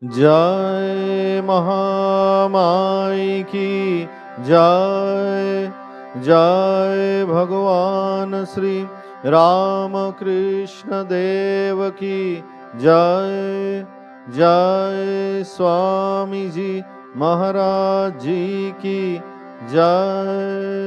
जय महामाई की जय। जय भगवान श्री रामकृष्ण देव की जय। जय स्वामी जी महाराज जी की जय।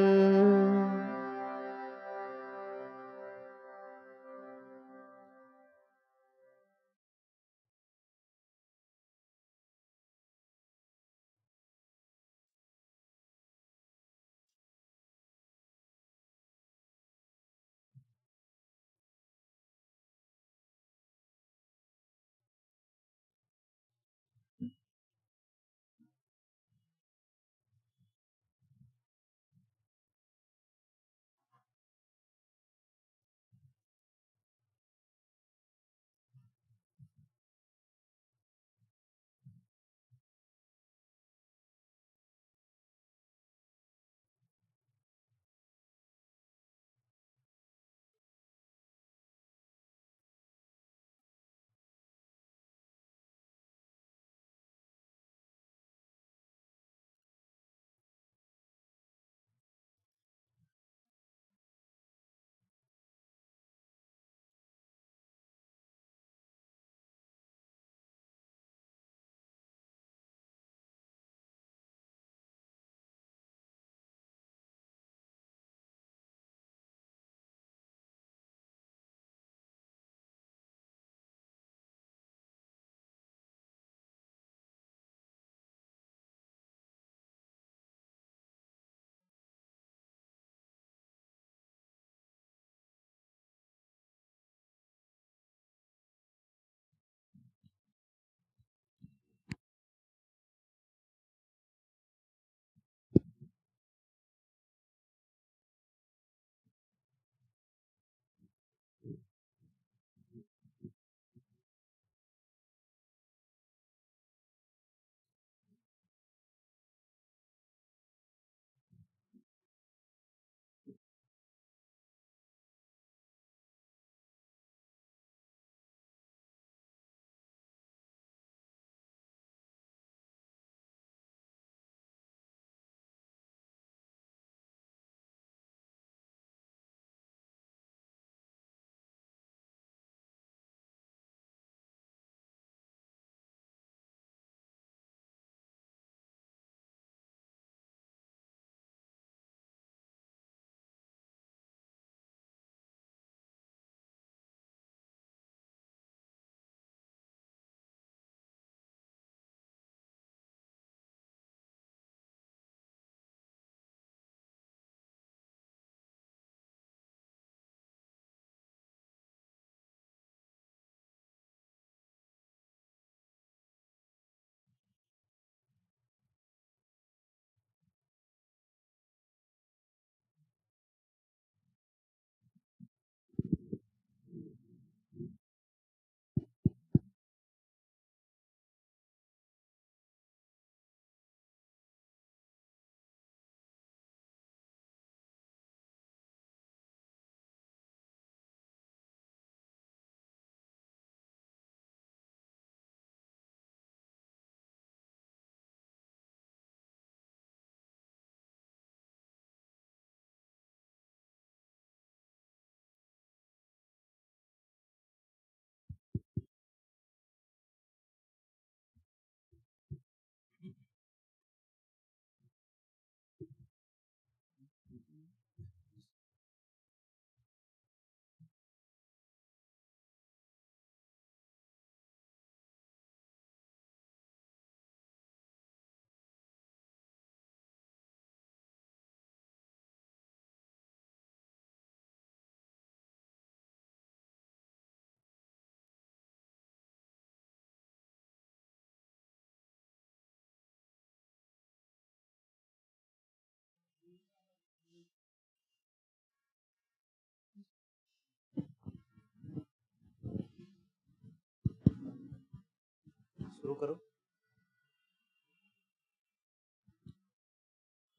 शुरू करो।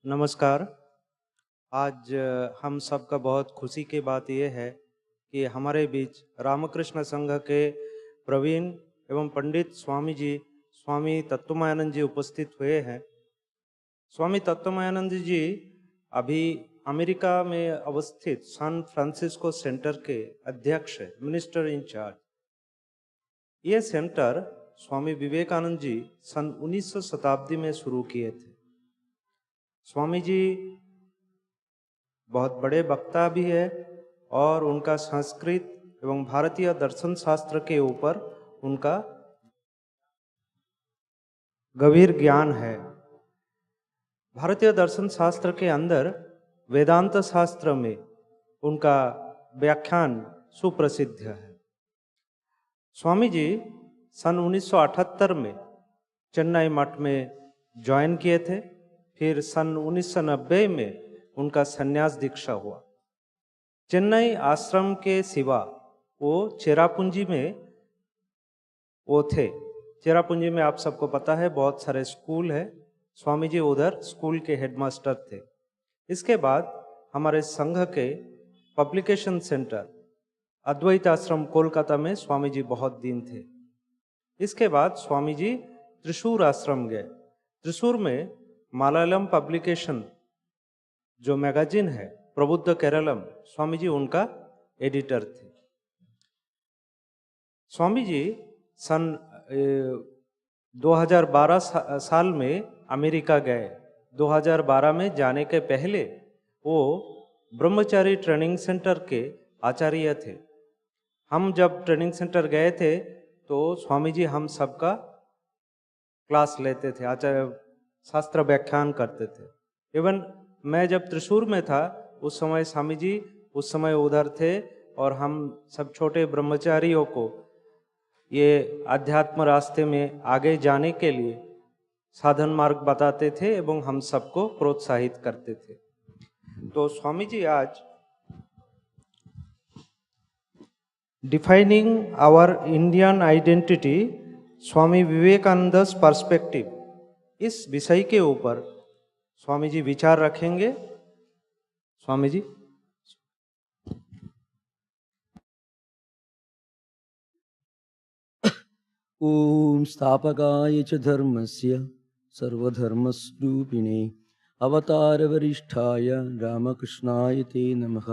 नमस्कार। आज हम सबका बहुत खुशी की बात यह है कि हमारे बीच रामकृष्ण संघ के प्रवीण एवं पंडित स्वामी जी स्वामी तत्वमायानंद जी उपस्थित हुए हैं। स्वामी तत्वमायानंद जी अभी अमेरिका में अवस्थित सैन फ्रांसिस्को सेंटर के अध्यक्ष है, मिनिस्टर इंचार्ज। ये सेंटर स्वामी विवेकानंद जी सन 19वीं शताब्दी में शुरू किए थे। स्वामी जी बहुत बड़े वक्ता भी है और उनका संस्कृत एवं भारतीय दर्शन शास्त्र के ऊपर उनका गंभीर ज्ञान है। भारतीय दर्शन शास्त्र के अंदर वेदांत शास्त्र में उनका व्याख्यान सुप्रसिद्ध है। स्वामी जी सन 1978 में चेन्नई मठ में ज्वाइन किए थे। फिर सन 1990 में उनका संन्यास दीक्षा हुआ। चेन्नई आश्रम के सिवा वो चेरापूंजी में वो थे। चेरापूंजी में आप सबको पता है बहुत सारे स्कूल है। स्वामी जी उधर स्कूल के हेडमास्टर थे। इसके बाद हमारे संघ के पब्लिकेशन सेंटर अद्वैत आश्रम कोलकाता में स्वामी जी बहुत दिन थे। इसके बाद स्वामी जी त्रिशूर आश्रम गए। त्रिशूर में मलयालम पब्लिकेशन जो मैगजीन है प्रबुद्ध केरलम, स्वामी जी उनका एडिटर थे। स्वामी जी सन 2012 साल में अमेरिका गए। 2012 में जाने के पहले वो ब्रह्मचारी ट्रेनिंग सेंटर के आचार्य थे। हम जब ट्रेनिंग सेंटर गए थे तो स्वामी जी हम सबका क्लास लेते थे, आचार्य शास्त्र व्याख्यान करते थे। इवन मैं जब त्रिशूर में था उस समय स्वामी जी उस समय उधर थे और हम सब छोटे ब्रह्मचारियों को ये आध्यात्म रास्ते में आगे जाने के लिए साधन मार्ग बताते थे एवं हम सबको प्रोत्साहित करते थे। तो स्वामी जी आज defining our Indian identity Swami Vivekananda's perspective, इस विषय के ऊपर स्वामी जी विचार रखेंगे। स्वामी जी। ओम स्थापकाय च धर्मस्य सर्वधर्मस्वरूपिणे अवतारवरिष्ठाय रामकृष्णाय ते नमः।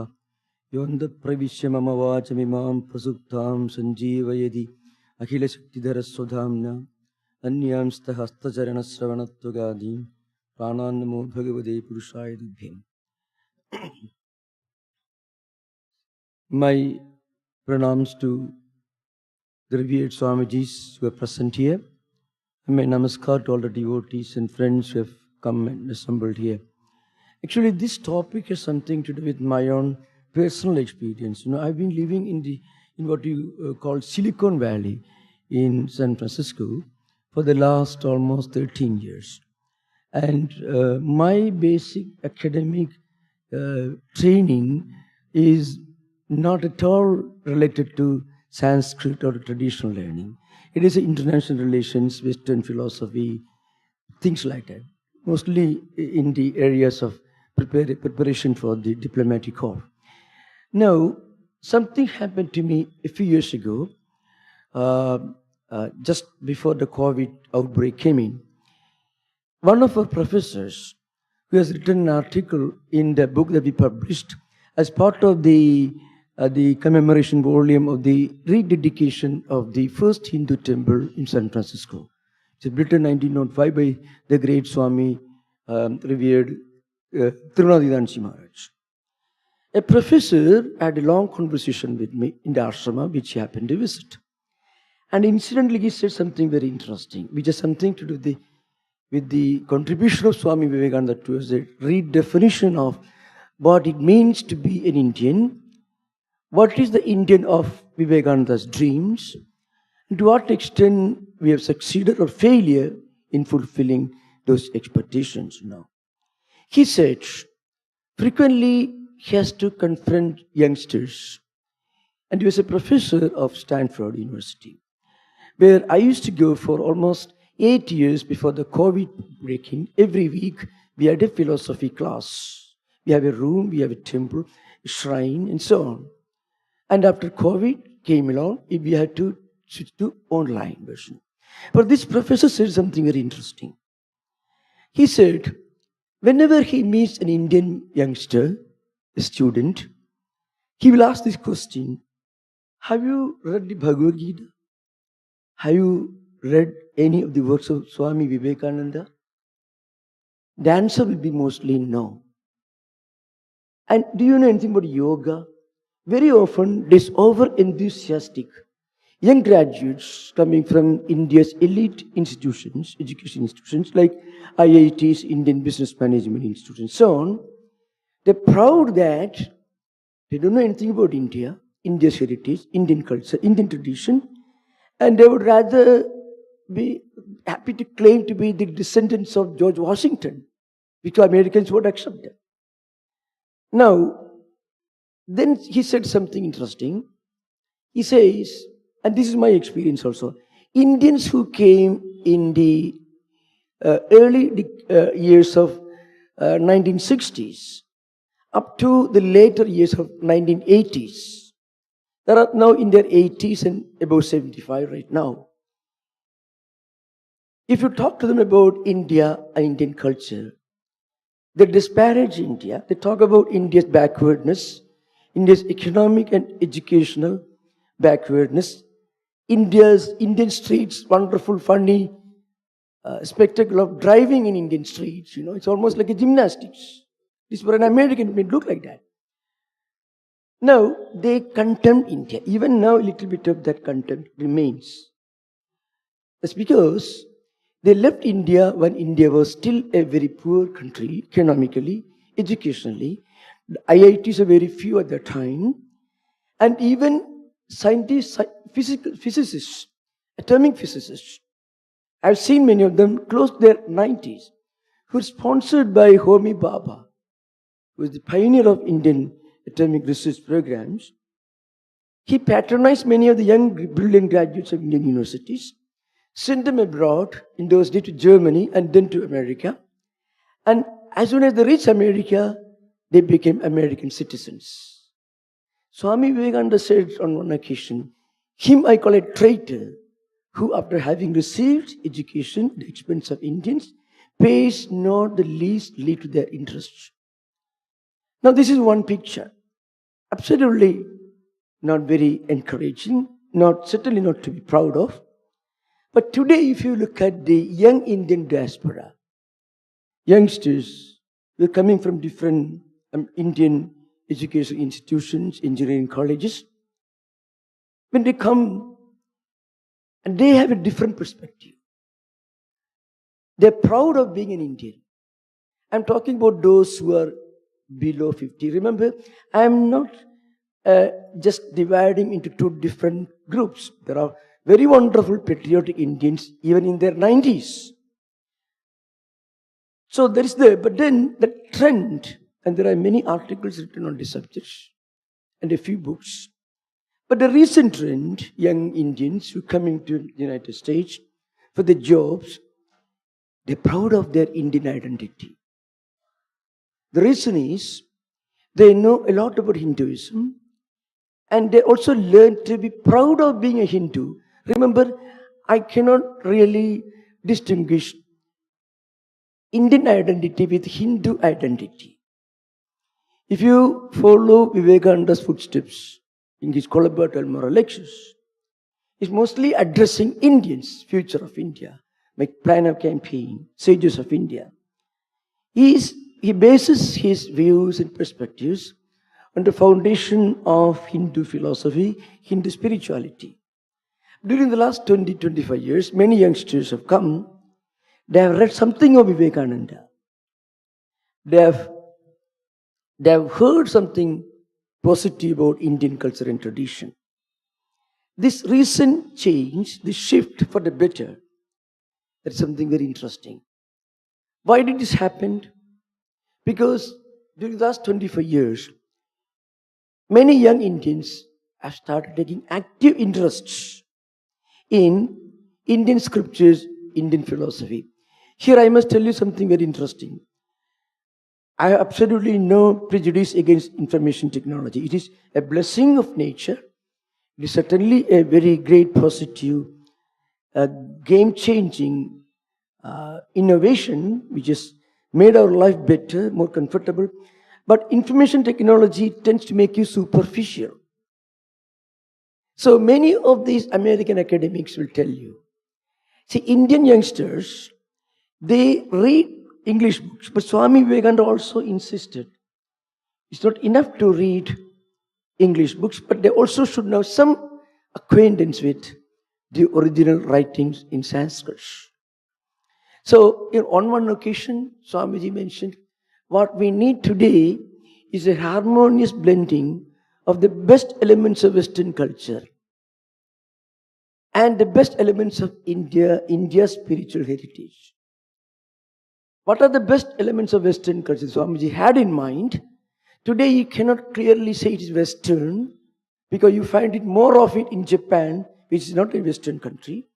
योऽन्ध प्रविश्य मम वाचमिमां प्रसुप्तां सञ्जीवयति अखिलशक्तिधरस्वधाम्ना अन्यांस्तः हस्तचरणश्रवणत्वगादीन् प्राणान् नमो भगवते पुरुषाय तुभ्यम्। My pranams to the revered Swamijis who are present here, and my namaskar to all the devotees and friends who have come and assembled here. Actually, this topic has something to do with my own personal experience. You know, I've been living in what you call Silicon Valley in San Francisco for the last almost 13 years. And my basic academic training is not at all related to Sanskrit or traditional learning. It is international relations, Western philosophy, things like that. Mostly in the areas of preparation for the diplomatic corps. Now, something happened to me a few years ago, just before the COVID outbreak came in. One of our professors, who has written an article in the book that we published as part of the commemoration volume of the rededication of the first Hindu temple in San Francisco. It's written 1905 by the great Swami, revered Tattwamayananda Maharaj. A professor had a long conversation with me in the ashrama which he happened to visit. And incidentally he said something very interesting, which has something to do with the contribution of Swami Vivekananda towards the redefinition of what it means to be an Indian, what is the Indian of Vivekananda's dreams, and to what extent we have succeeded or failure in fulfilling those expectations now. He said, frequently he has to confront youngsters, and he was a professor of Stanford University, where I used to go for almost 8 years before the COVID breaking. Every week we had a philosophy class. We have a room, we have a temple, a shrine, and so on. And after COVID came along, we had to switch to online version. But this professor said something very interesting. He said, whenever he meets an Indian youngster, a student, he will ask this question: have you read the Bhagavad Gita? Have you read any of the works of Swami Vivekananda? The answer will be mostly no. And do you know anything about yoga? Very often, this over-enthusiastic young graduates coming from India's elite institutions, education institutions like IITs, Indian Business Management Institute, and so on, they're proud that they don't know anything about India, India's heritage, Indian culture, Indian tradition, and they would rather be happy to claim to be the descendants of George Washington, which Americans would accept them. Now, then he said something interesting. He says, and this is my experience also, Indians who came in the early years of 1960s up to the later years of 1980s, they are now in their 80s and above 75 right now. If you talk to them about India and Indian culture, they disparage India. They talk about India's backwardness, India's economic and educational backwardness, Indian streets, wonderful, funny spectacle of driving in Indian streets. You know, it's almost like a gymnastics. This for an American, it may look like that. Now, they contempt India. Even now, a little bit of that contempt remains. That's because they left India when India was still a very poor country, economically, educationally. The IITs are very few at that time. And even scientists, physicists, atomic physicists, I've seen many of them close to their 90s, who were sponsored by Homi Bhabha, who was the pioneer of Indian atomic research programs. He patronized many of the young, brilliant graduates of Indian universities, sent them abroad, in those days to Germany and then to America. And as soon as they reached America, they became American citizens. Swami Vivekananda said on one occasion, him I call a traitor, who after having received education at the expense of Indians, pays not the least heed to their interests. Now this is one picture. Absolutely not very encouraging, certainly not to be proud of. But today, if you look at the young Indian diaspora, youngsters who are coming from different Indian education institutions, engineering colleges, when they come and they have a different perspective, they're proud of being an Indian. I'm talking about those who are below 50. Remember, I'm not just dividing into two different groups. There are very wonderful patriotic Indians even in their 90s. So there is but then the trend, and there are many articles written on this subject and a few books. But the recent trend, young Indians who are coming to the United States for the jobs, they're proud of their Indian identity. The reason is they know a lot about Hinduism, and they also learn to be proud of being a Hindu. Remember, I cannot really distinguish Indian identity with Hindu identity. If you follow Vivekananda's footsteps in his collaborative moral lectures, he's mostly addressing Indians, future of India, like plan of campaign, sages of India. He bases his views and perspectives on the foundation of Hindu philosophy, Hindu spirituality. During the last 20-25 years, many youngsters have come. They have read something of Vivekananda. They have heard something positive about Indian culture and tradition. This recent change, this shift for the better, that's something very interesting. Why did this happen? Because during the last 25 years, many young Indians have started taking active interests in Indian scriptures, Indian philosophy. Here I must tell you something very interesting. I have absolutely no prejudice against information technology. It is a blessing of nature. It is certainly a very great positive a game-changing innovation which has made our life better, more comfortable. But information technology tends to make you superficial. So many of these American academics will tell you, see, Indian youngsters, they read English books, but Swami Vivekananda also insisted it's not enough to read English books, but they also should know some acquaintance with the original writings in Sanskrit. So, on one occasion, Swamiji mentioned, what we need today is a harmonious blending of the best elements of Western culture and the best elements of India's spiritual heritage. What are the best elements of Western culture Swamiji had in mind? Today you cannot clearly say it is Western because you find it more of it in Japan, which is not a Western country.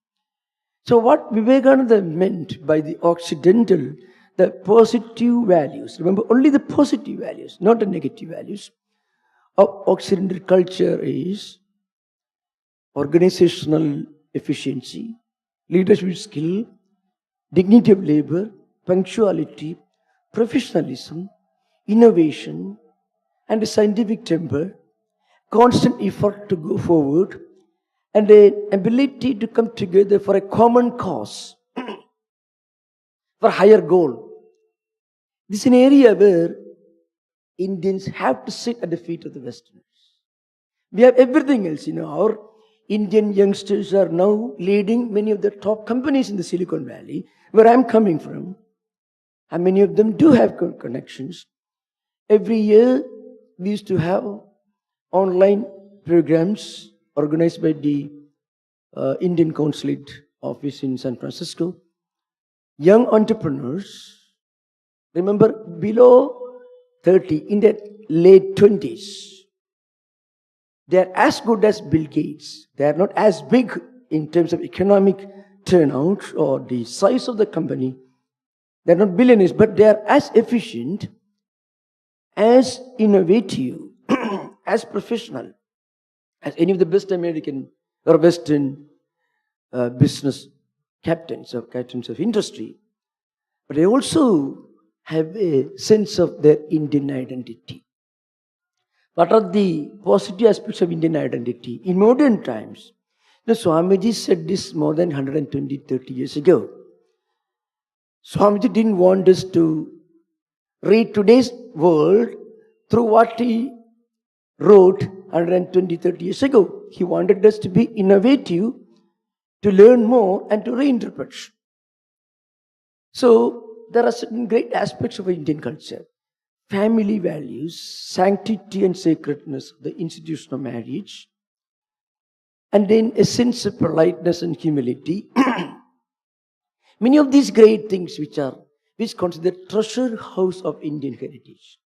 So what Vivekananda meant by the Occidental, the positive values, remember only the positive values, not the negative values, of Occidental culture is organizational efficiency, leadership skill, dignity of labor, punctuality, professionalism, innovation, and a scientific temper, constant effort to go forward, and an ability to come together for a common cause, for a higher goal. This is an area where Indians have to sit at the feet of the Westerners. We have everything else. Our Indian youngsters are now leading many of the top companies in the Silicon Valley, where I'm coming from. And many of them do have connections. Every year, we used to have online programs organized by the Indian Consulate Office in San Francisco. Young entrepreneurs, remember, below 30, in their late 20s, they are as good as Bill Gates. They are not as big in terms of economic turnout or the size of the company. They are not billionaires, but they are as efficient, as innovative, as professional as any of the best American or Western business captains of industry. But they also have a sense of their Indian identity. What are the positive aspects of Indian identity? In modern times, Swamiji said this more than 120, 30 years ago. Swamiji didn't want us to read today's world through what he wrote 120, 30 years ago. He wanted us to be innovative, to learn more, and to reinterpret. So, there are certain great aspects of Indian culture. Family values, sanctity and sacredness of the institution of marriage, and then a sense of politeness and humility. Many of these great things which considered treasure house of Indian heritage.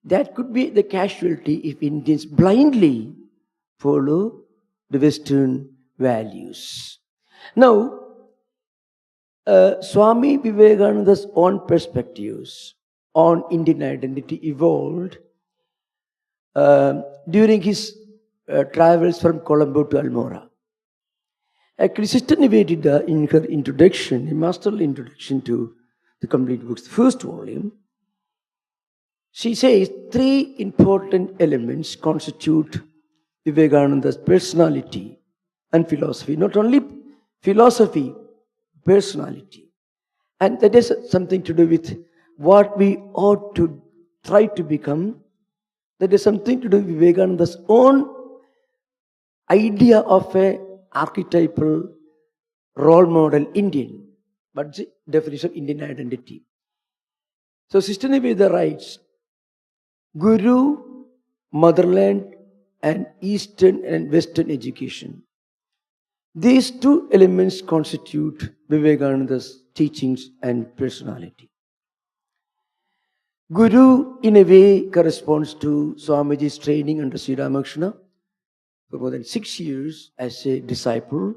That could be the casualty if Indians blindly follow the Western values. Now, Swami Vivekananda's own perspectives on Indian identity evolved during his travels from Colombo to Almora. Actually, Sister Nivedita, in her introduction, a masterly introduction to the complete books, the first volume, she says 3 important elements constitute Vivekananda's personality and philosophy. Not only philosophy, personality. And that has something to do with what we ought to try to become. That has something to do with Vivekananda's own idea of a archetypal role model Indian. But the definition of Indian identity. So Sister Nivedita writes, Guru, motherland, and Eastern and Western education. These 2 elements constitute Vivekananda's teachings and personality. Guru, in a way, corresponds to Swamiji's training under Sri Ramakrishna. For more than 6 years as a disciple,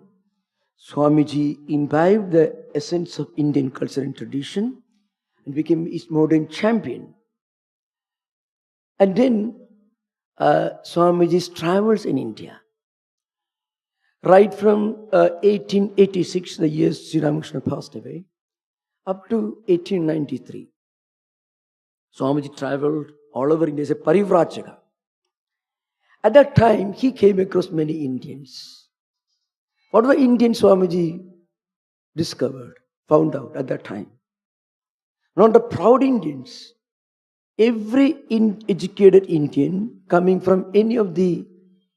Swamiji imbibed the essence of Indian culture and tradition and became its modern champion. And then Swamiji's travels in India. right from 1886, the year Sri Ramakrishna passed away, up to 1893. Swamiji traveled all over India as a parivrajaka. At that time, he came across many Indians. What were Indian Swamiji discovered, found out at that time? Not the proud Indians. Every educated Indian coming from any of the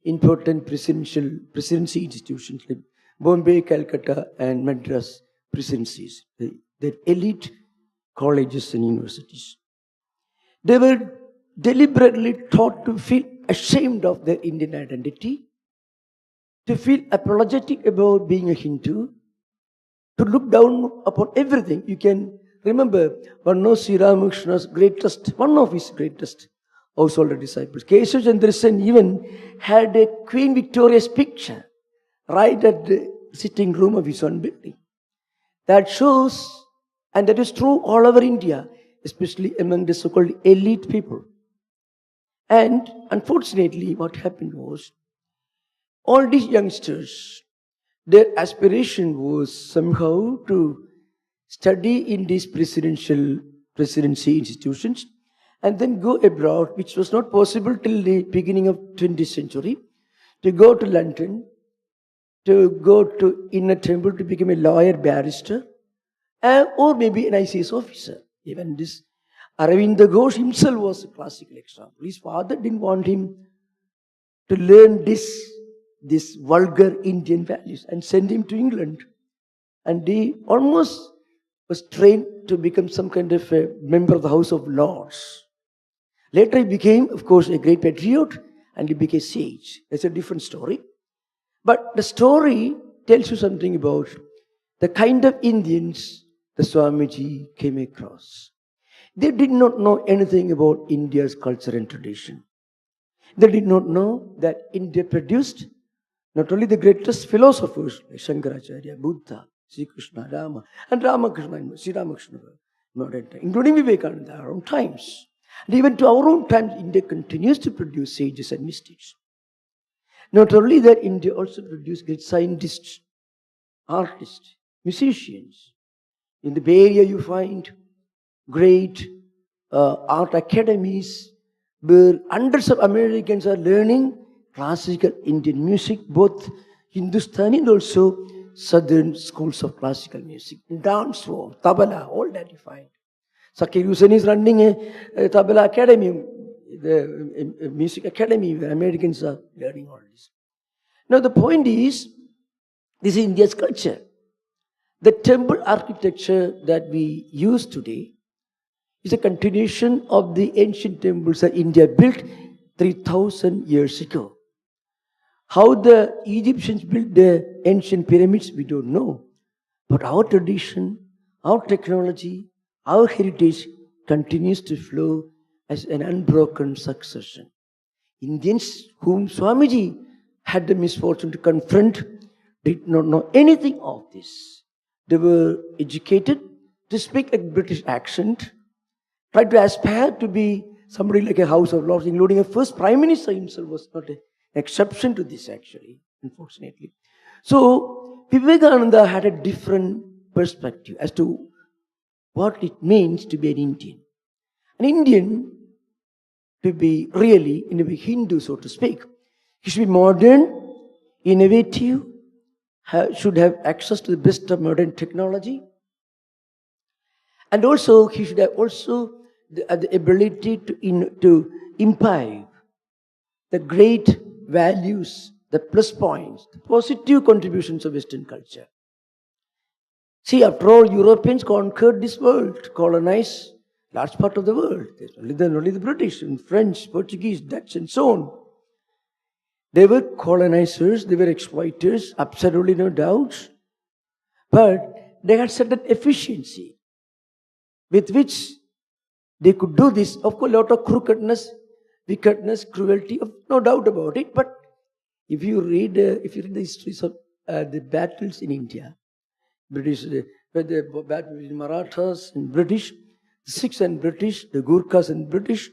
important presidency institutions like Bombay, Calcutta, and Madras presidencies, the elite colleges and universities. They were deliberately taught to feel ashamed of their Indian identity, to feel apologetic about being a Hindu, to look down upon everything. You can remember one of Sri Ramakrishna's one of his greatest household disciples, Keshav Chandra Sen, even had a Queen Victoria's picture right at the sitting room of his own building. That shows, and that is true all over India, especially among the so-called elite people. And unfortunately, what happened was, all these youngsters, their aspiration was somehow to study in these presidency institutions and then go abroad, which was not possible till the beginning of 20th century, to go to London, to go to Inner Temple to become a lawyer, barrister, or maybe an ICS officer. Even this Aravinda Ghosh himself was a classical example. His father didn't want him to learn this vulgar Indian values and send him to England. And he almost was trained to become some kind of a member of the House of Lords. Later he became, of course, a great patriot and he became sage. That's a different story. But the story tells you something about the kind of Indians the Swamiji came across. They did not know anything about India's culture and tradition. They did not know that India produced not only the greatest philosophers like Shankaracharya, Buddha, Sri Krishna, Rama, and Ramakrishna and Sri Ramakrishna, modern time, including Vivekananda, our own times. And even to our own times, India continues to produce sages and mystics. Not only that, India also produced great scientists, artists, musicians. In the Bay Area, you find great art academies where hundreds of Americans are learning classical Indian music, both Hindustani and also southern schools of classical music. Dance form, tabla, all that you find. Zakir Hussain is running a tabla academy, the music academy where Americans are learning all this. Now the point is, this is India's culture. The temple architecture that we use today is a continuation of the ancient temples that India built 3,000 years ago. How the Egyptians built the ancient pyramids, we don't know. But our tradition, our technology, our heritage continues to flow as an unbroken succession. Indians whom Swamiji had the misfortune to confront did not know anything of this. They were educated to speak a British accent, tried to aspire to be somebody like a House of Lords, including a first Prime Minister himself was not an exception to this actually, unfortunately. So, Vivekananda had a different perspective as to what it means to be an Indian. An Indian, to be really, in a way, Hindu, so to speak, he should be modern, innovative, should have access to the best of modern technology, and also he should have also the ability to imbibe the great values, the plus points, the positive contributions of Western culture. See, after all, Europeans conquered this world, colonized large part of the world. There's only the British and French, Portuguese, Dutch, and so on. They were colonizers, they were exploiters, absolutely no doubt. But they had certain efficiency with which they could do this. Of course, a lot of crookedness, wickedness, cruelty, no doubt about it. But if you read the histories of the battles in India, British, the battle between Marathas and British, the Sikhs and British, the Gurkhas and British,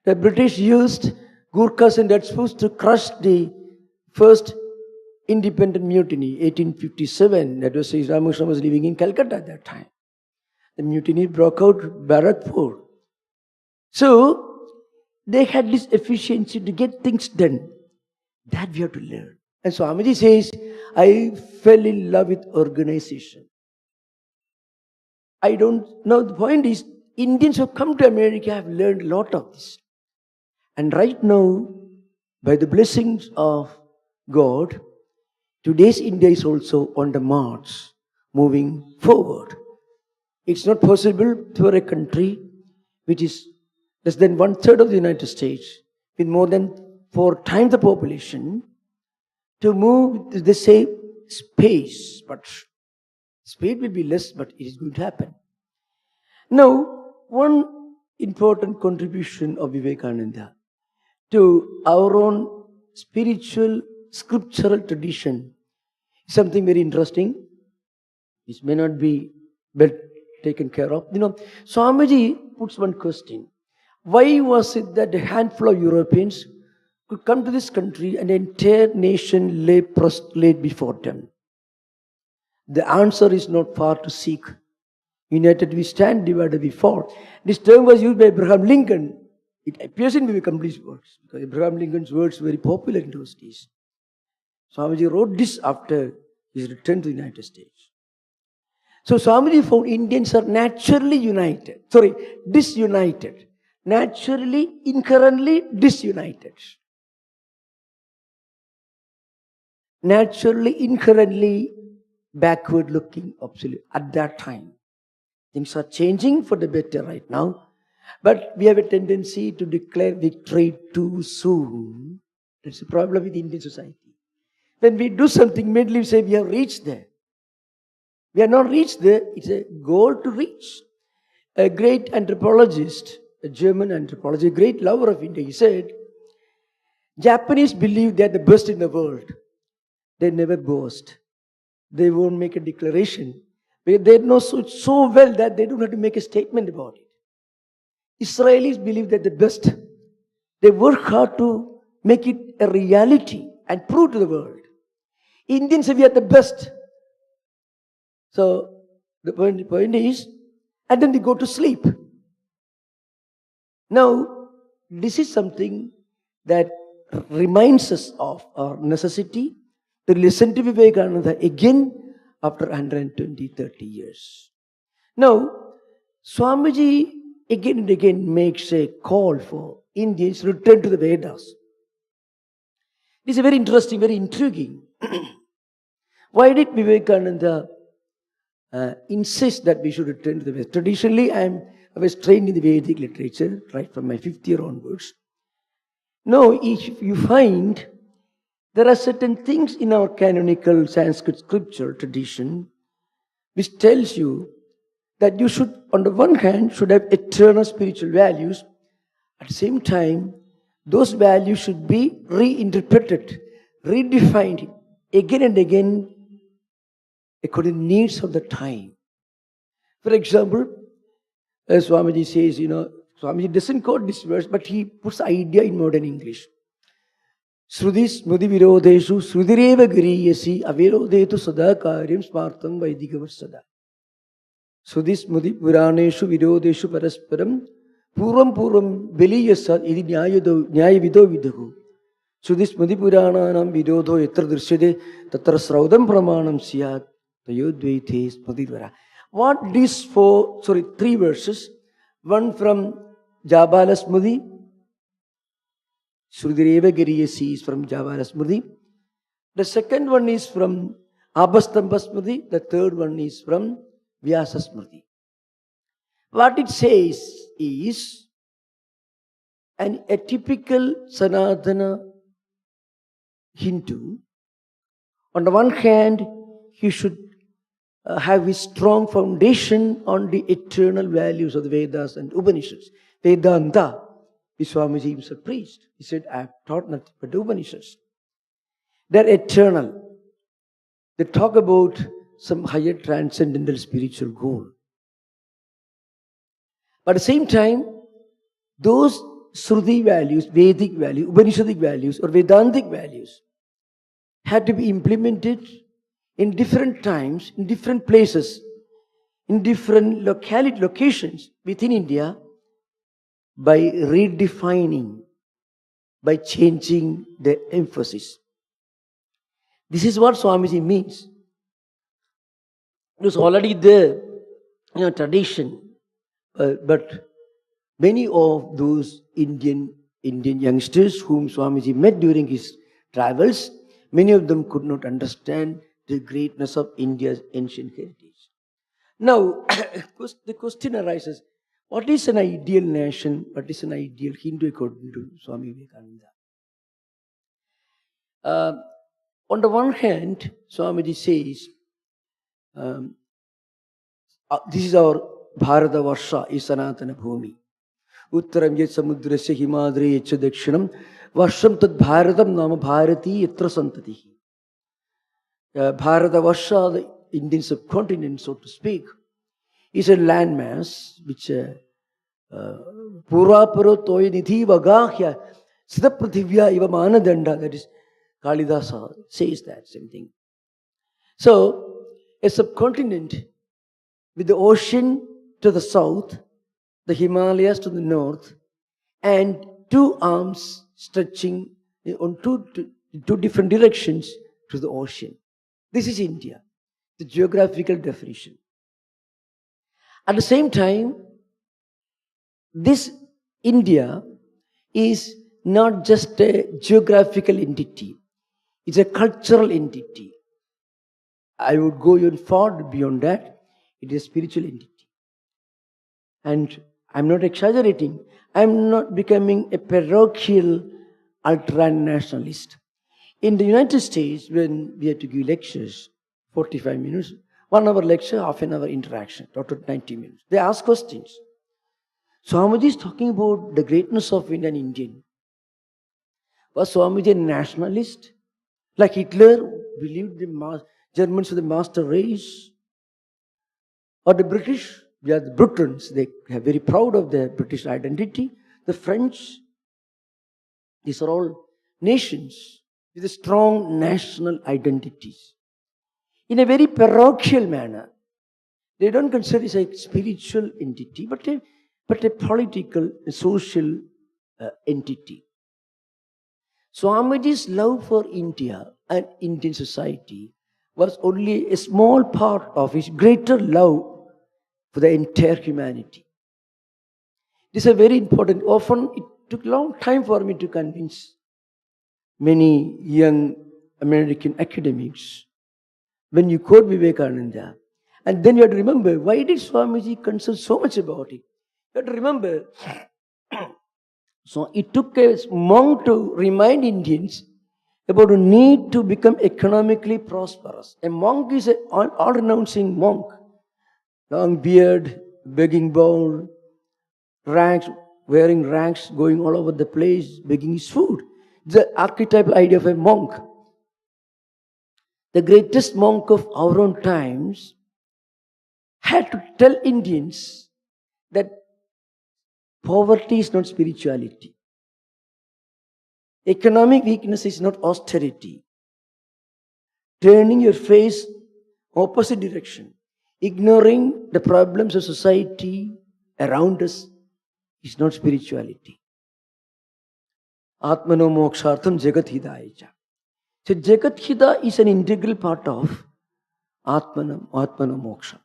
the British used Gurkhas and Rajputs to crush the first independent mutiny, 1857. That was Sri Ramakrishna was living in Calcutta at that time. The mutiny broke out Barakpur. So they had this efficiency to get things done. That we have to learn. And Swamiji says, I fell in love with organization. I don't know. The point is, Indians who have come to America have learned a lot of this. And right now, by the blessings of God, today's India is also on the march, moving forward. It's not possible for a country which is less than 1/3 of the United States, with more than 4 times the population, to move with the same space. But speed will be less, but it is going to happen. Now, one important contribution of Vivekananda to our own spiritual, scriptural tradition is something very interesting, which may not be well taken care of. Swamiji puts one question. Why was it that a handful of Europeans could come to this country and the entire nation lay prostrate before them? The answer is not far to seek. United we stand, divided we fall. This term was used by Abraham Lincoln. It appears in Vivekananda's works, because Abraham Lincoln's words were very popular in those days. Swamiji wrote this after his return to the United States. So Swamiji found Indians are naturally disunited. Naturally, inherently disunited. Naturally, inherently backward looking, absolutely, at that time. Things are changing for the better right now. But we have a tendency to declare victory too soon. That's the problem with Indian society. When we do something, immediately we say we have reached there. We have not reached there. It's a goal to reach. A great anthropologist, a German anthropologist, a great lover of India, he said, Japanese believe they are the best in the world. They never boast. They won't make a declaration. They know so well that they don't have to make a statement about it. Israelis believe they're the best. They work hard to make it a reality and prove to the world. Indians say we are the best. So the point is, and then they go to sleep. Now, this is something that reminds us of our necessity to listen to Vivekananda again after 120, 30 years. Now, Swamiji again and again makes a call for Indians to return to the Vedas. This is very interesting, very intriguing. Why did Vivekananda insist that we should return to the Vedas? Traditionally, I was trained in the Vedic literature right from my 5th year onwards. Now, if you find there are certain things in our canonical Sanskrit scripture tradition which tells you that you should, on the one hand, should have eternal spiritual values. At the same time, those values should be reinterpreted, redefined again and again according to the needs of the time. For example, as Swamiji says, Swamiji doesn't quote this verse, but he puts the idea in modern English. Sruti smriti virodeshu srudireva giriyasi avirodetu sada karyam smartam vaidikavarsada. Sruti smriti puraneshu virodeshu parasparam puram beliyasad idi nyayavido vidahu. Sruti smriti purananam virodho yatra drishyade tatra sraudam pramanam siyat tayodvaite smritivara. What these 3 verses, one from Jabala Smriti, Srudireva Giriyasi is from Jabala Smriti. The second one is from Abhastamba Smriti. The third one is from Vyasa Smriti. What it says is, a typical Sanatana Hindu, on the one hand, he should have his strong foundation on the eternal values of the Vedas and Upanishads. Vedanta, Swamiji himself preached. He said, I have taught nothing but the Upanishads. They're eternal. They talk about some higher transcendental spiritual goal. But at the same time, those Sruti values, Vedic values, Upanishadic values, or Vedantic values had to be implemented in different times, in different places, in different locations within India by redefining, by changing the emphasis. This is what Swamiji means. It was already there, tradition, but many of those Indian youngsters whom Swamiji met during his travels, many of them could not understand the greatness of India's ancient heritage. Now, the question arises, what is an ideal nation? What is an ideal Hindu according to Swami Vivekananda? On the one hand, Swamiji says, this is our Bharata Varsha, is Sanatana Bhumi. Uttaram yet samudrasya himadri yecha dakshinam varsham tad bharatam nama bharati yatra santatihi. Bharata Varsha, the Indian subcontinent, so to speak, is a landmass which Puraparo toya nidhi vagahya Siddha Prithivya iva manadanda, that is Kalidasa says that same thing. So, a subcontinent with the ocean to the south, the Himalayas to the north, and two arms stretching on two different directions to the ocean. This is India, the geographical definition. At the same time, this India is not just a geographical entity, it's a cultural entity. I would go even far beyond that. It is a spiritual entity. And I'm not exaggerating. I'm not becoming a parochial ultra-nationalist. In the United States, when we had to give lectures, 45 minutes, 1 hour lecture, half an hour interaction, total 90 minutes. They ask questions. Swamiji is talking about the greatness of Indian Indian. Was Swamiji a nationalist? Like Hitler believed the Germans were the master race? Or the British? We are the Britons. They are very proud of their British identity. The French, these are all nations with strong national identities. In a very parochial manner. They don't consider this a spiritual entity, but a political, a social entity. Swamiji's love for India and Indian society was only a small part of his greater love for the entire humanity. This is a very important. Often it took a long time for me to convince many young American academics. When you quote Vivekananda, and then you have to remember, why did Swamiji concern so much about it? You have to remember, so it took a monk to remind Indians about the need to become economically prosperous. A monk is an all-renouncing monk. Long beard, begging bowl, rags, wearing rags, going all over the place, begging his food. The archetypal idea of a monk. The greatest monk of our own times had to tell Indians that poverty is not spirituality. Economic weakness is not austerity. Turning your face opposite direction, ignoring the problems of society around us is not spirituality. Atmano mokshartham jagat hidayecha. So jagat hida is an integral part of Atmano moksha.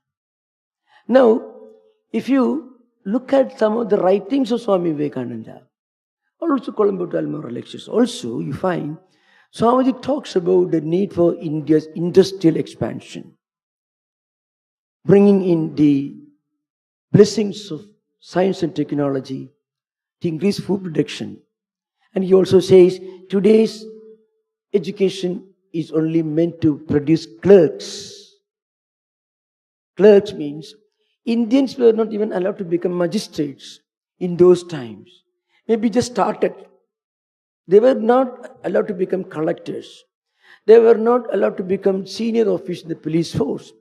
Now, if you look at some of the writings of Swami Vivekananda, also Colombo Dalmora lectures, also you find Swamiji talks about the need for India's industrial expansion, bringing in the blessings of science and technology to increase food production. And he also says today's education is only meant to produce clerks. Clerks means Indians were not even allowed to become magistrates in those times. Maybe just started. They were not allowed to become collectors. They were not allowed to become senior officers in the police force.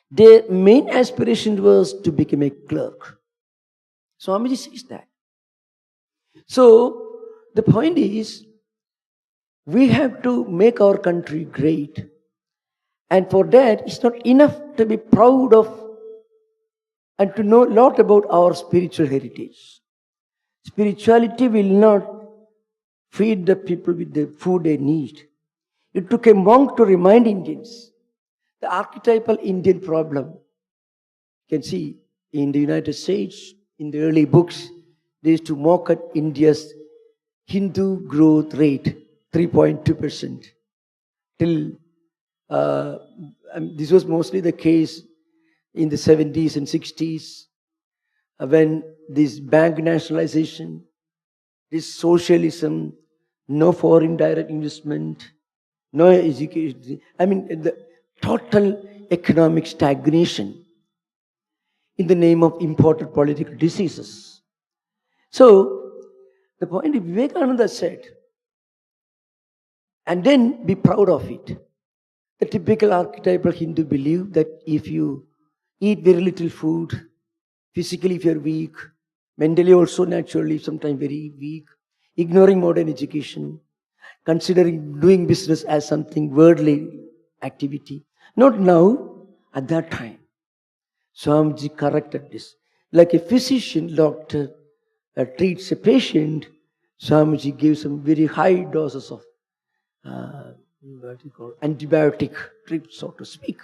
Their main aspiration was to become a clerk. Swamiji says that. So, the point is, We have to make our country great. And for that, it's not enough to be proud of and to know a lot about our spiritual heritage. Spirituality will not feed the people with the food they need. It took a monk to remind Indians the archetypal Indian problem. You can see in the United States, in the early books, they used to mock at India's Hindu growth rate, 3.2%. Till this was mostly the case in the 70s and 60s, when this bank nationalization, this socialism, no foreign direct investment, no education, the total economic stagnation in the name of imported political diseases. So, the point is, Vivekananda said, and then be proud of it. The typical archetypal Hindu belief that if you eat very little food, physically if you're weak, mentally also naturally sometimes very weak, ignoring modern education, considering doing business as something worldly activity. Not now, at that time. Swamiji corrected this. Like a physician, doctor treats a patient, Swamiji gives some very high doses of antibiotic trip, so to speak.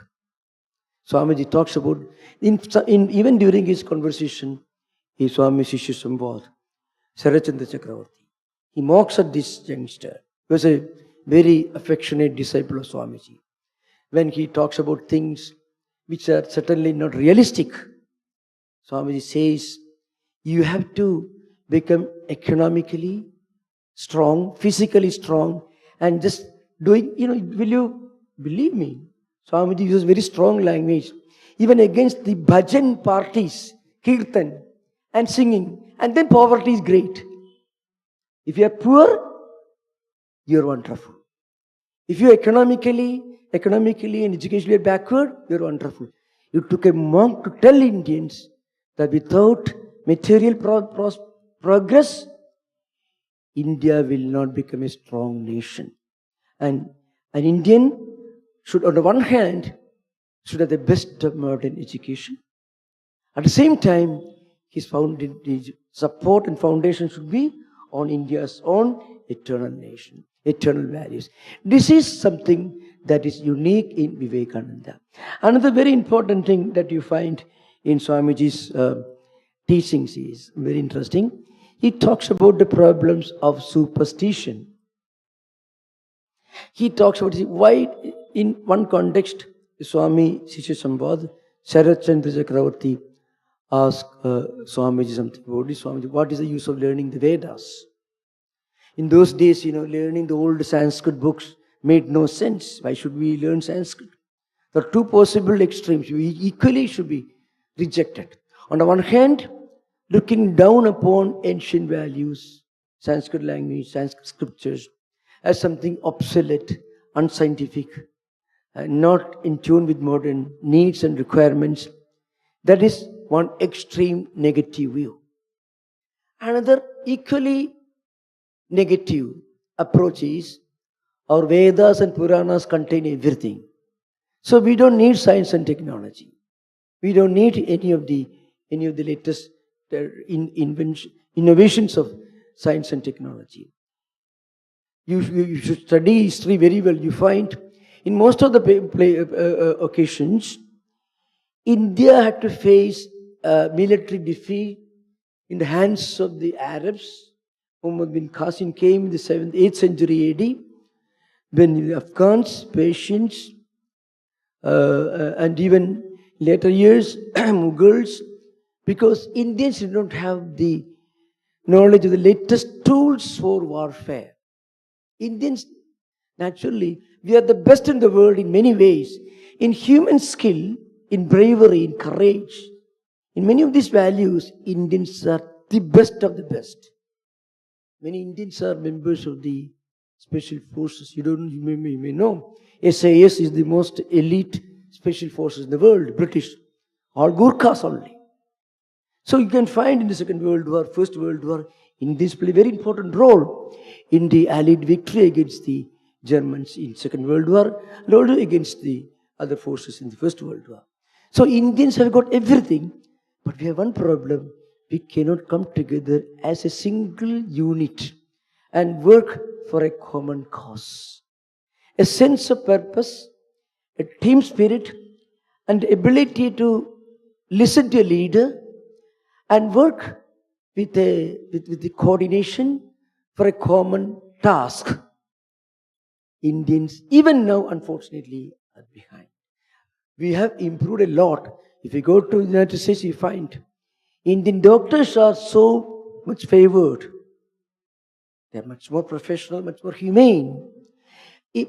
Swamiji talks about, even during his conversation, he Swami Shishya Sambhad, Sarachandra Chakravarti, he mocks at this youngster. He was a very affectionate disciple of Swamiji. When he talks about things which are certainly not realistic, Swamiji says, you have to become economically strong, physically strong, and just doing, will you believe me? Swamiji uses very strong language, even against the bhajan parties, kirtan, and singing. And then poverty is great. If you are poor, you are wonderful. If you are economically and educationally backward, you are wonderful. It took a monk to tell Indians that without material progress, India will not become a strong nation. And an Indian should, on the one hand, should have the best of modern education. At the same time, his support and foundation should be on India's own eternal nation, eternal values. This is something that is unique in Vivekananda. Another very important thing that you find in Swamiji's teachings is very interesting. He talks about the problems of superstition. He talks about why, in one context, Swami Shishya Sambhad, Sarachandra Chakravarti asked Swamiji something about this. Swamiji, what is the use of learning the Vedas? In those days, learning the old Sanskrit books made no sense. Why should we learn Sanskrit? There are two possible extremes. We equally should be rejected. On the one hand, looking down upon ancient values, Sanskrit language, Sanskrit scriptures, as something obsolete, unscientific, and not in tune with modern needs and requirements. That is one extreme negative view. Another equally negative approach is our Vedas and Puranas contain everything. So we don't need science and technology. We don't need any of the latest innovations of science and technology. You should study history very well. You find in most of the occasions, India had to face military defeat in the hands of the Arabs. Muhammad bin Qasim came in the 7th, 8th century AD, when the Afghans, Persians, and even later years, Mughals, because Indians did not have the knowledge of the latest tools for warfare. Indians, naturally, we are the best in the world in many ways. In human skill, in bravery, in courage. In many of these values, Indians are the best of the best. Many Indians are members of the special forces. You may know. SAS is the most elite special forces in the world, British. All Gurkhas only. So you can find in the Second World War, First World War, Indians play a very important role in the Allied victory against the Germans in Second World War, and also against the other forces in the First World War. So Indians have got everything, but we have one problem. We cannot come together as a single unit and work for a common cause. A sense of purpose, a team spirit, and the ability to listen to a leader and work with the coordination for a common task. Indians, even now, unfortunately, are behind. We have improved a lot. If you go to the United States, you find Indian doctors are so much favored. They are much more professional, much more humane.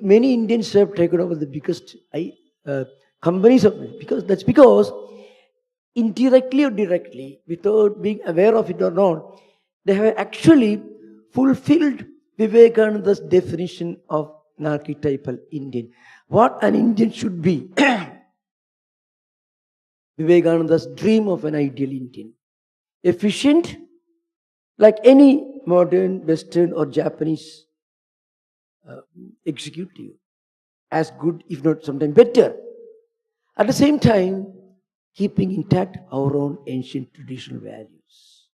Many Indians have taken over the biggest companies that's because indirectly or directly, without being aware of it or not, they have actually fulfilled Vivekananda's definition of an archetypal Indian. What an Indian should be. Vivekananda's dream of an ideal Indian. Efficient, like any modern, Western or Japanese executive. As good, if not sometimes better. At the same time, keeping intact our own ancient traditional values.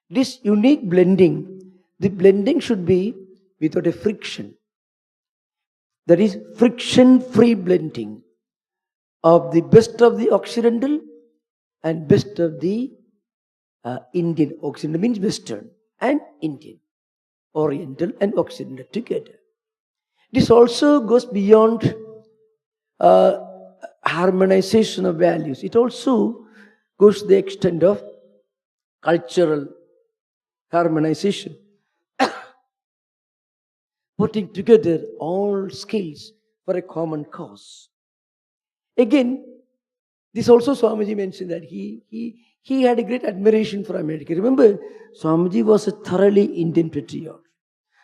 This unique blending, the blending should be without a friction. That is friction-free blending of the best of the Occidental and best of the Indian. Occidental means Western and Indian. Oriental and Occidental together. This also goes beyond harmonization of values. It also goes to the extent of cultural harmonization. Putting together all skills for a common cause. Again, this also Swamiji mentioned that he had a great admiration for America. Remember, Swamiji was a thoroughly Indian patriot.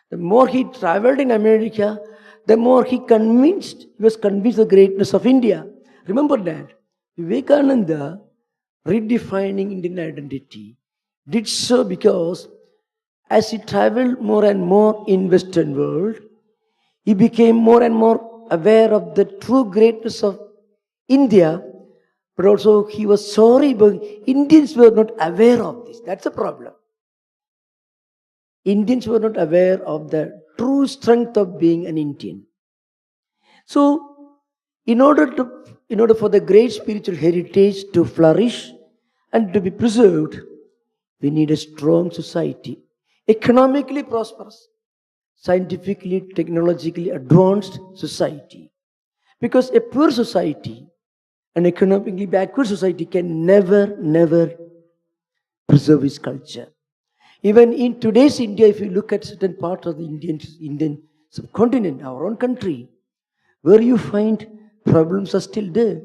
The more he traveled in America, the more he was convinced of the greatness of India. Remember that. Vivekananda, redefining Indian identity, did so because as he traveled more and more in Western world, he became more and more aware of the true greatness of India, but also he was sorry, but Indians were not aware of this. That's a problem. Indians were not aware of the true strength of being an Indian. So, in order for the great spiritual heritage to flourish and to be preserved, we need a strong society, economically prosperous, scientifically, technologically advanced society. Because a poor society, an economically backward society can never preserve its culture. Even in today's India, if you look at certain parts of the Indian subcontinent, our own country, where you find problems are still there.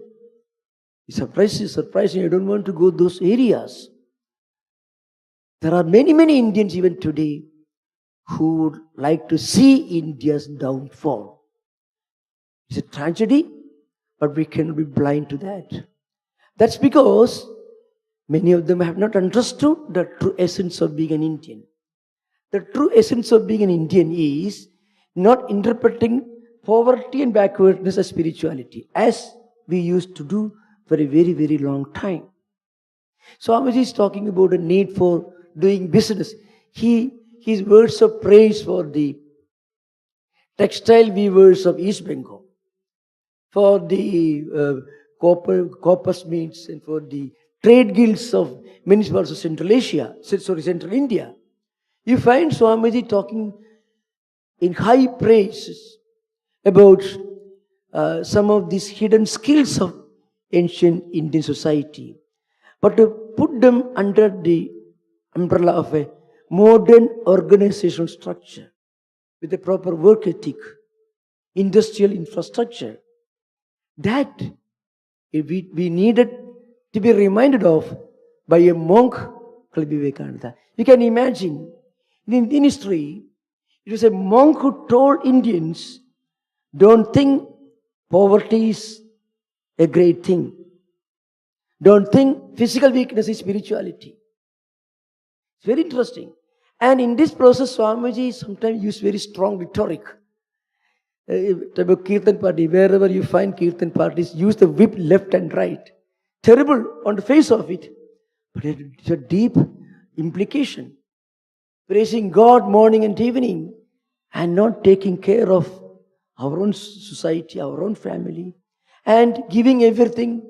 It's surprising. I don't want to go those areas. There are many Indians even today who would like to see India's downfall. It's a tragedy, but we cannot be blind to that. That's because many of them have not understood the true essence of being an Indian. The true essence of being an Indian is not interpreting poverty and backwardness as spirituality, as we used to do for a very long time. Swamiji is talking about the need for doing business. His words of praise for the textile weavers of East Bengal, for the copper smiths, and for the trade guilds of many parts of Central India. You find Swamiji talking in high praises about some of these hidden skills of ancient Indian society, but to put them under the umbrella of a modern organizational structure with a proper work ethic, industrial infrastructure, that we needed to be reminded of by a monk called Vivekananda. You can imagine, in Indian history, it was a monk who told Indians, don't think poverty is a great thing. Don't think physical weakness is spirituality. It's very interesting. And in this process, Swamiji sometimes use very strong rhetoric. Type of Kirtan party, wherever you find Kirtan parties, use the whip left and right. Terrible on the face of it, but it's a deep implication. Praising God morning and evening and not taking care of our own society, our own family, and giving everything,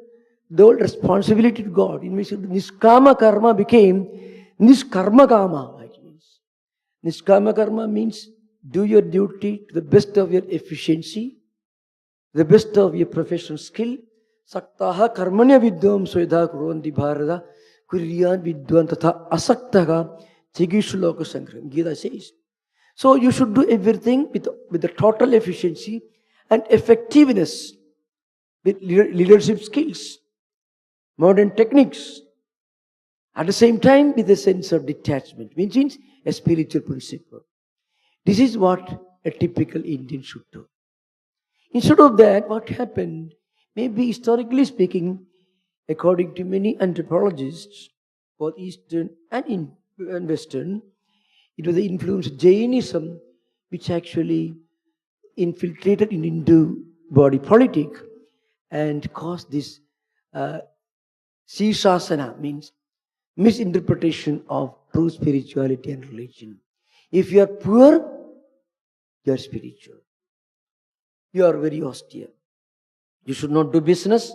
the whole responsibility to God. In which Niskama Karma became Niskarma Kama. Niskama Karma means do your duty to the best of your efficiency, the best of your professional skill. Saktaha karmanya vidyam soyadha kuruvanti bharata kuryan vidwan tatha asaktaha chigishuloka sangram. Gita says. So you should do everything with the total efficiency and effectiveness, with leadership skills, modern techniques, at the same time with a sense of detachment, which means a spiritual principle. This is what a typical Indian should do. Instead of that, what happened, maybe historically speaking, according to many anthropologists, both Eastern and Western, it was the influence of Jainism which actually infiltrated in Hindu body politic and caused this Sishasana, means misinterpretation of true spirituality and religion. If you are poor, you are spiritual. You are very austere. You should not do business.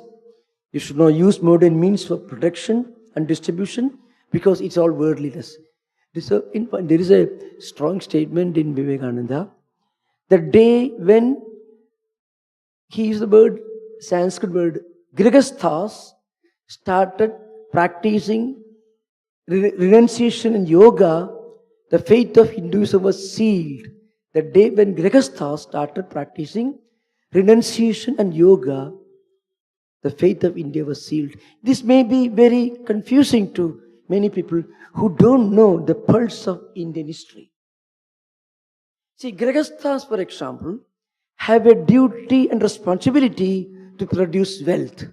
You should not use modern means for production and distribution because it's all worldliness. There is a strong statement in Vivekananda. The day when he used the word, Sanskrit word, Grihasthas started practicing renunciation and yoga, the faith of Hinduism was sealed. The day when Grihasthas started practicing renunciation and yoga, the faith of India was sealed. This may be very confusing to many people who don't know the pulse of Indian history. See, Grihasthas, for example, have a duty and responsibility to produce wealth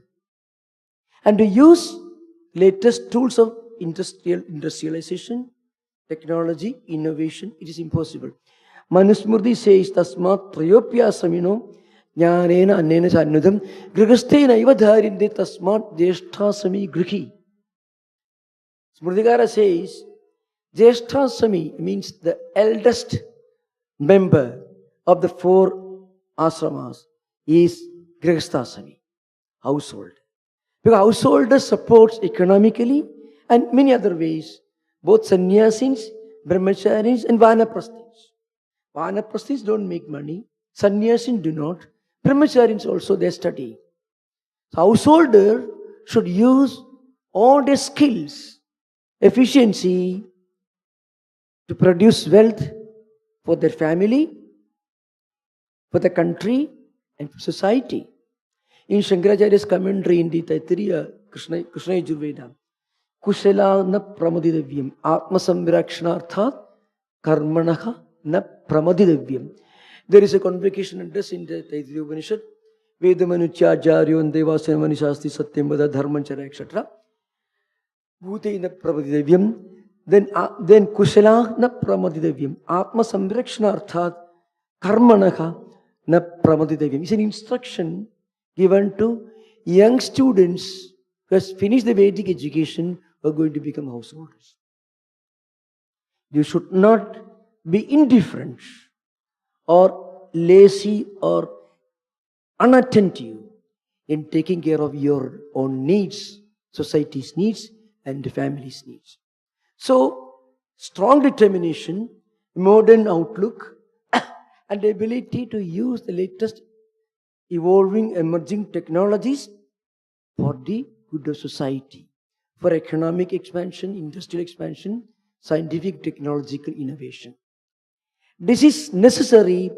and to use latest tools of industrialization, technology, innovation. It is impossible. Manusmriti says, Tasmat Trayopya Samino Jnanena Annena Chanudam Grihasthena Iva Dharinde Tasmat Jesthasami Grihi. Smritikara says, Jesthasami means the eldest member of the 4 ashramas is Grihasthasami, household. Because householder supports economically and many other ways, both sannyasins, brahmacharis and vanaprasthis. Vanaprasthis don't make money, sannyasins do not, brahmacharis also they study. So householder should use all their skills, efficiency to produce wealth for their family, for the country and for society. In Shankaracharya's commentary in the Taittiriya Krishna Yajurveda, Kushala na pramadidavyam atma samvirakshanarthat karmanaha na pramadidavyam. There is a convocation address in the Taittiriya Upanishad, Vedamanuchyacharyo and Devasena Manishasti Satyam Vada Dharmanchara, etc. Bhute na pramadidavyam. Then Kushala na pramadidavyam atma samvirakshanarthat karmanaha na pramadidavyam. It's an instruction given to young students who has finished the Vedic education who are going to become householders. You should not be indifferent or lazy or unattentive in taking care of your own needs, society's needs and the family's needs. So, strong determination, modern outlook and the ability to use the latest evolving, emerging technologies for the good of society, for economic expansion, industrial expansion, scientific, technological innovation. This is necessary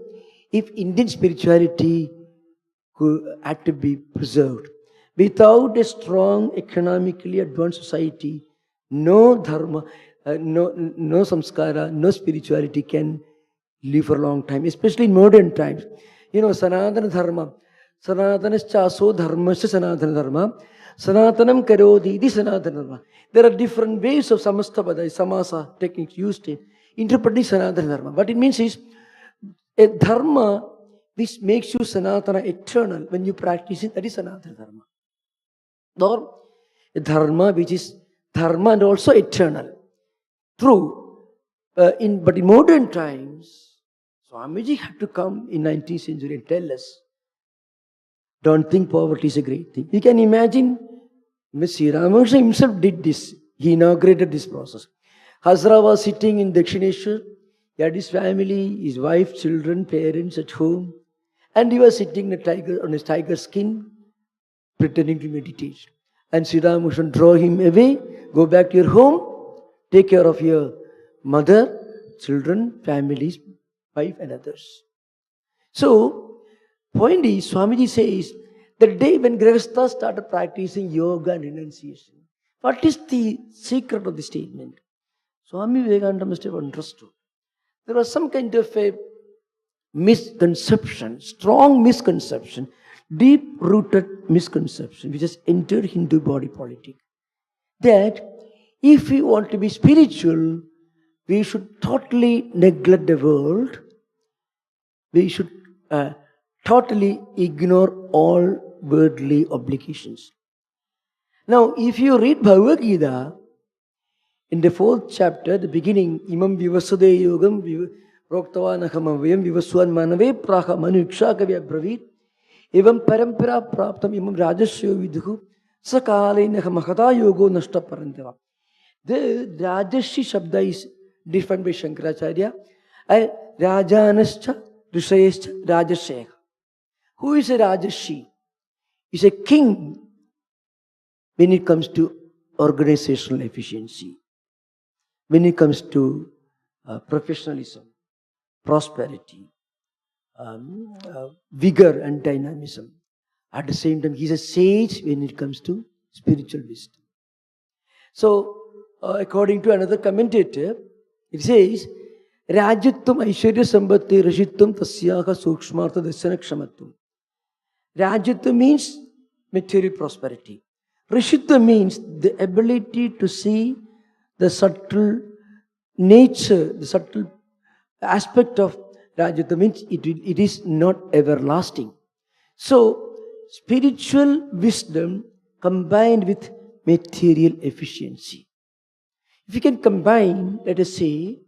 if Indian spirituality had to be preserved. Without a strong, economically advanced society, no dharma, no samskara, no spirituality can live for a long time, especially in modern times. You know, Sanatana Dharma. Sanatanaschāso dharmasya Sanatana Dharma. Sanatanam karodi di Sanatana Dharma. There are different ways of samastapada, samasa techniques used in interpreting Sanatana Dharma. What it means is a dharma which makes you Sanatana eternal when you practice it, that is Sanatana Dharma. Or a dharma which is dharma and also eternal. True. But in modern times, Swamiji had to come in 19th century and tell us, don't think poverty is a great thing. You can imagine, Sri Ramakrishna himself did this. He inaugurated this process. Hazra was sitting in Dakshineshwar. He had his family, his wife, children, parents at home. And he was sitting on his tiger skin, pretending to meditate. And Sri Ramakrishna draw him away, go back to your home, take care of your mother, children, families, wife and others. So, point is, Swamiji says, the day when Grihastha started practicing yoga and renunciation, what is the secret of the statement? Swami Vivekananda must have understood. There was some kind of a misconception, strong misconception, deep-rooted misconception, which has entered Hindu body politic, that if we want to be spiritual, we should totally neglect the world. We should totally ignore all worldly obligations. Now, if you read Bhagavad Gita, in the 4th chapter, the beginning, Imam Vivasade Yogam Proktavanakhamavayam Vivaswan Manave Praha Manuksha Kavya Bravit Evam Parampara Praptam Imam Rajasya Vidhu Sakale Nahamahata Yogo Nashta Parantava. The Rajashi Shabda is defined by Shankaracharya as Rajanascha Rishayascha Rajashaya. Who is a Rajashi? Is a king when it comes to organizational efficiency, when it comes to professionalism, prosperity, vigor and dynamism. At the same time, he is a sage when it comes to spiritual wisdom. So, according to another commentator, it says, Rajyatvam Aishwarya Sambhati Rashitvam Tasyaha Sukshmartha Dasana Kshamatvam. Rajyatvam means material prosperity. Rishitva means the ability to see the subtle nature, the subtle aspect of Rajyatva means it is not everlasting. So, spiritual wisdom combined with material efficiency. If you can combine, let us say,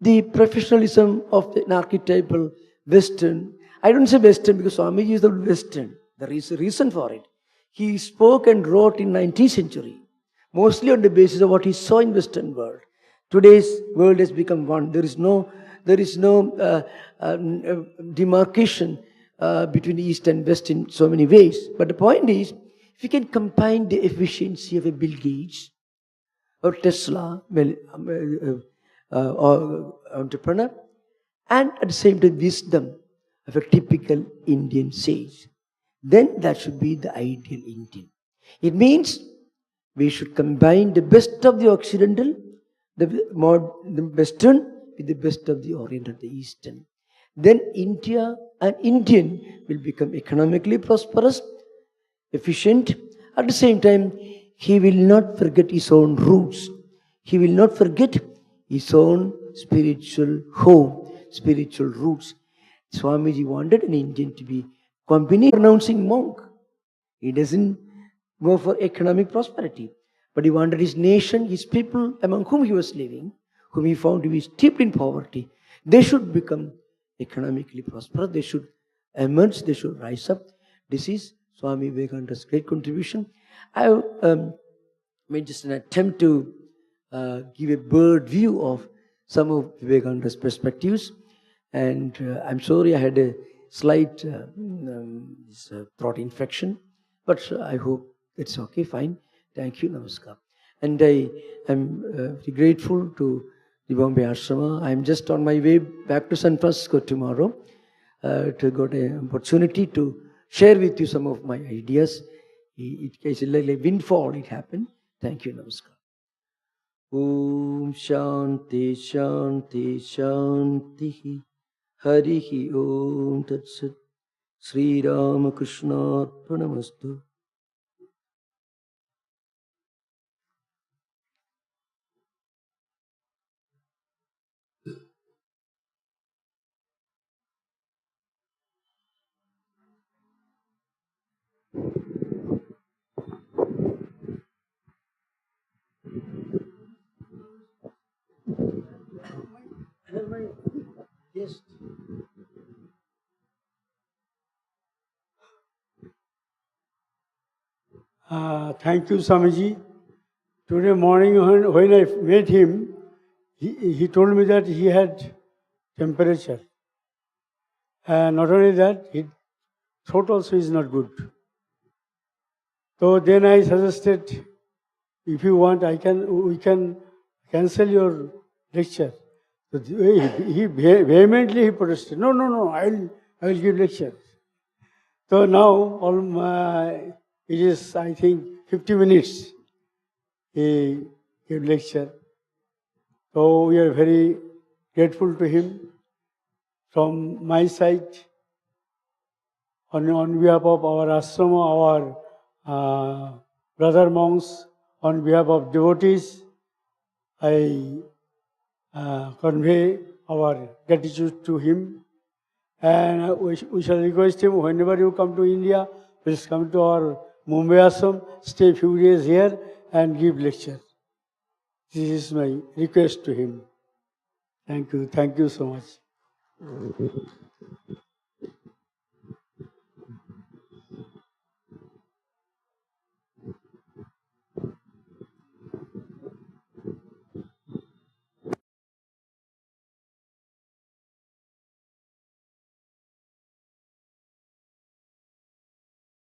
the professionalism of an archetypal Western, I don't say Western because Swamiji is the Western. There is a reason for it. He spoke and wrote in 19th century, mostly on the basis of what he saw in Western world. Today's world has become one. There is no demarcation between East and West in so many ways. But the point is, if you can combine the efficiency of a Bill Gates or Tesla, or entrepreneur, and at the same time wisdom of a typical Indian sage, then that should be the ideal Indian. It means we should combine the best of the Occidental, the Western, with the best of the Oriental, the Eastern. Then India and Indian will become economically prosperous, efficient. At the same time, he will not forget his own roots. He will not forget his own spiritual home, spiritual roots. Swamiji wanted an Indian to be combination pronouncing monk. He doesn't go for economic prosperity, but he wanted his nation, his people among whom he was living, whom he found to be steeped in poverty, they should become economically prosperous, they should emerge, they should rise up. This is Swami Vivekananda's great contribution. I have made just an attempt to give a bird view of some of Vivekananda's perspectives, and I'm sorry I had a slight throat infection, but I hope it's okay, fine. Thank you, namaskar. And I am very grateful to the Bombay Ashrama. I'm just on my way back to San Francisco tomorrow to got an opportunity to share with you some of my ideas. It's like a windfall, it happened. Thank you, namaskar. Om Shanti Shanti Shanti Harihi Om Tat Sat Sri Ramakrishna Arpanamastu. Yes. Thank you, Swamiji. Today morning when I met him, he told me that he had temperature. And not only that, his throat also is not good. So then I suggested, if you want, we can cancel your lecture. So he vehemently he protested. No, no, no, I will give lecture. So now it is, I think, 50 minutes he gave lecture. So we are very grateful to him. From my side, on behalf of our ashrama, our brother monks, on behalf of devotees, I convey our gratitude to him. And we shall request him, whenever you come to India, please come to our Mumbai ashram, stay a few days here and give lecture. This is my request to him. Thank you so much.